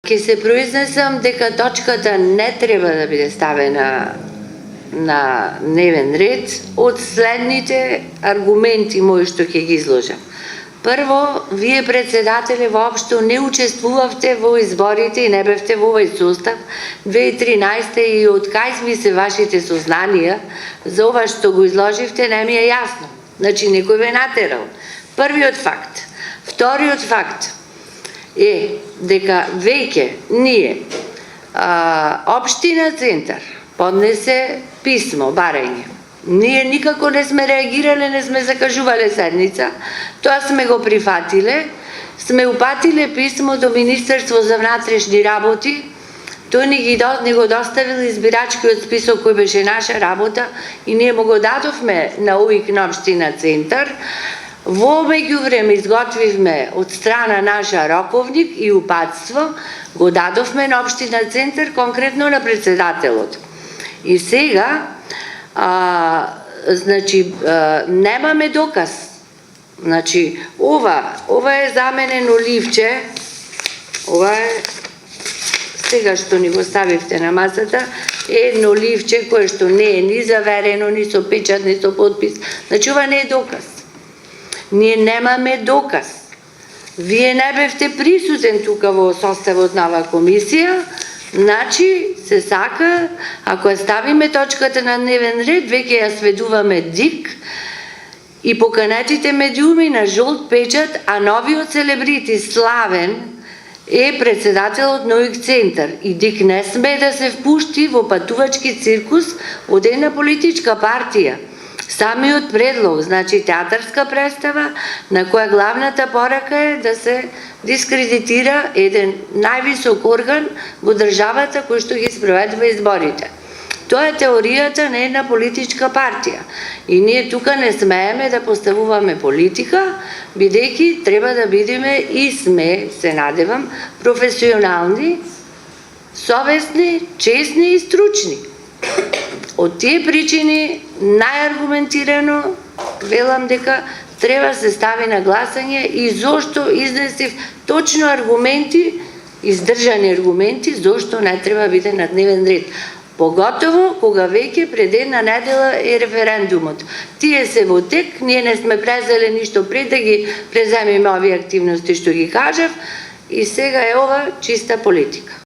Ке се произнесам дека точката не треба да биде ставена на дневен ред од следните аргументи мои што ќе ги изложам. Прво, вие председателе воопшто не учествувавте во изборите и не бевте во овој состав 2013 и од кај ви се вашите сознанија за ова што го изложивте не ми е јасно. Значи некој ве натерал. Првиот факт. Вториот факт е дека веќе ние Општина Центар поднесе писмо, барање. Ние никако не сме реагирале, не сме закажувале седница, тоа сме го прифатиле, сме упатиле писмо до Министерство за внатрешни работи, тој ни го доставил избирачкиот список кој беше наша работа и ние му го дадовме на УИК на Општина Центар. Во меѓувреме изготвивме од страна наша роковник и упатство, го дадовме на Општина Центар, конкретно на председателот. И сега, немаме доказ. Значи, ова е заменено ливче, ова е, сега што ни го ставивте на масата, едно ливче кое што не е ни заверено, ни со печат, ни со подпис. Значи, ова не е доказ. Ние немаме доказ. Вие не бевте присутен тука во составот на оваа комисија, значи се сака, ако ја ставиме точката на дневен ред, веќе ја сведуваме ДИК и поканетите медиуми на жолт печат, а новиот селебрити славен е председателот на УИК Центар и ДИК не сме да се впушти во патувачки циркус од една политичка партија. Самиот предлог, значи театарска представа, на која главната порака е да се дискредитира еден највисок орган во државата кој што ги спроведува изборите. Тоа е теоријата на една политичка партија. И ние тука не смееме да поставуваме политика, бидејќи треба да бидеме и сме, се надевам, професионални, совесни, честни и стручни. Од тие причини најаргументирано велам дека треба се стави на гласање и зошто изнесив точно аргументи, издржани аргументи, зошто не треба биде на дневен ред. Поготово кога веќе пред една недела е референдумот. Тие се во тек, ние не сме презеле ништо пред да ги преземеме овие активности што ги кажав и сега е ова чиста политика.